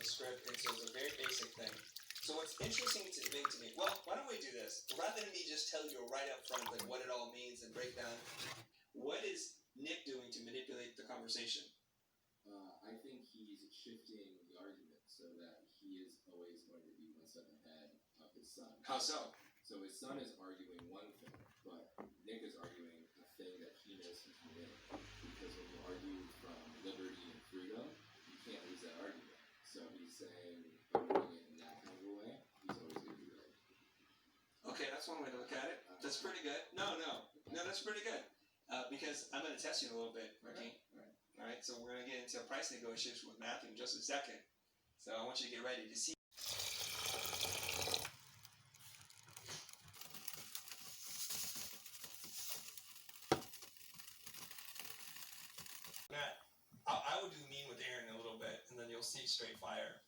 script, and so it's a very basic thing. So what's interesting to me, well, why don't we do this? Rather than me just tell you right up front like what it all means and break down, what is Nick doing to manipulate the conversation? I think he's shifting the argument so that he is always going to be one step ahead of his son. How so? So his son is arguing one thing, but Nick is arguing a thing that he knows he can win. Because when you argue from liberty and freedom, you can't lose that argument. So he's saying, by doing it in that kind of a way, he's always going to be right. Okay, that's one way to look at it. That's pretty good. No, that's pretty good. Because I'm going to test you a little bit, Ricky. All right, so we're going to get into price negotiation with Matthew in just a second. So I want you to get ready to see. Matt, I would do mean with Aaron a little bit, and then you'll see straight fire.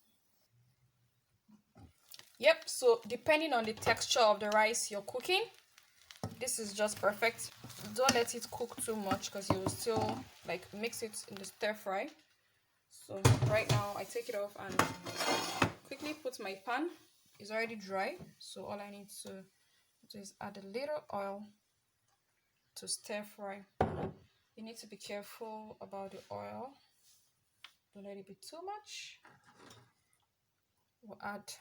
Yep, so depending on the texture of the rice you're cooking, this is just perfect. Don't let it cook too much because you will still like mix it in the stir fry. So right now I take it off and quickly put my pan. It's already dry, so all I need to do is add a little oil to stir fry. You need to be careful about the oil. Don't let it be too much. We'll add,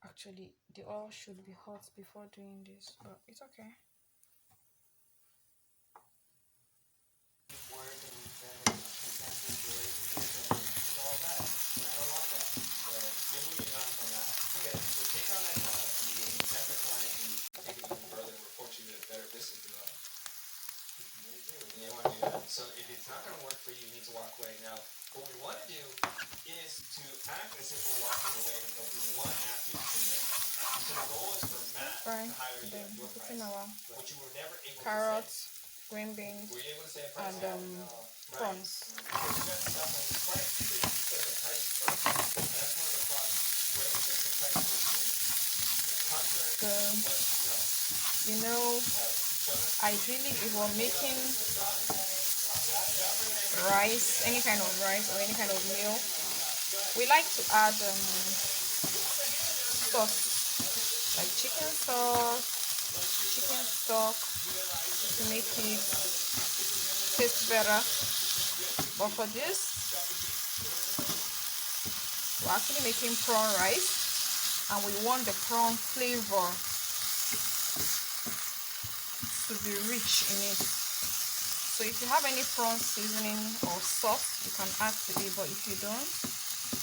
actually the oil should be hot before doing this, but it's okay. So if it's not going to work for you, you need to walk away. Now, what we want to do is to act as if we're walking away because we want Matthew to commit. So the goal is for Matt to hire you at your price, which you were never able carrots, to say. Green beans, were you able to say a price? and prawns. Because you got stuff on this price because you said the price first. And that's one of the problems. Whoever says the price first wins. It's contrary to what you know. Ideally if we're making rice, any kind of rice or any kind of meal, we like to add sauce, like chicken sauce, chicken stock, to make it taste better. But for this, we're actually making prawn rice and we want the prawn flavor to be rich in it. So if you have any prawn seasoning or sauce, you can add to it, but if you don't,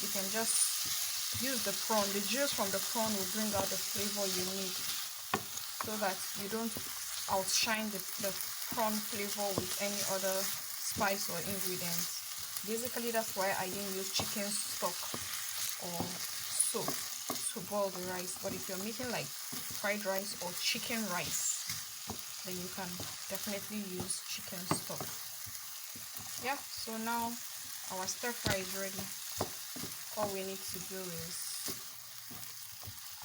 you can just use the prawn. The juice from the prawn will bring out the flavor you need so that you don't outshine the prawn flavor with any other spice or ingredients. Basically, that's why I didn't use chicken stock or soup to boil the rice. But if you're making like fried rice or chicken rice, then you can definitely use chicken stock. Yeah, so now our stir fry is ready. All we need to do is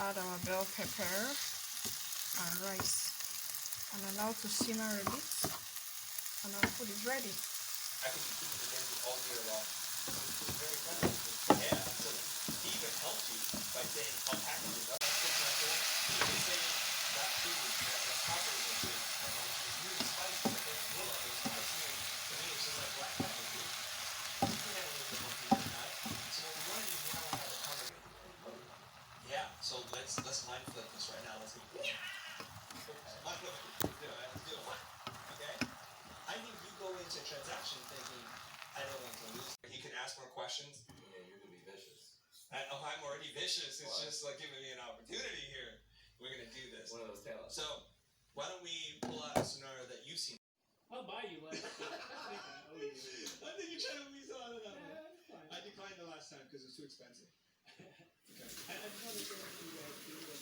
add our bell pepper and rice and allow to simmer a bit, and our food is ready. I could be keeping it in all year long. It's very funny. Yeah, so he even helped you by saying how package it up. For example, he would say that food, that pepper is good. It's really spicy, but then it's a little spicy. To me, it's just like black pepper food. You can have a little bit more food than that. So what we want to do now is have a conversation. Yeah, so let's mind flip this right now. Let's go. Mind flip it. Do it. Let's do it. Okay? I think you go into a transaction thinking, I don't want to lose. He can ask more questions. Yeah, you're going to be vicious. I'm already vicious. It's just like giving me an opportunity here. We're going to do this. One of those talents. So, why don't we pull out a scenario that you've seen? I'll buy you lunch. I think you're trying to weasel out of that one. That's fine. I declined the last time because it's too expensive. Okay. I just want to say to you guys too.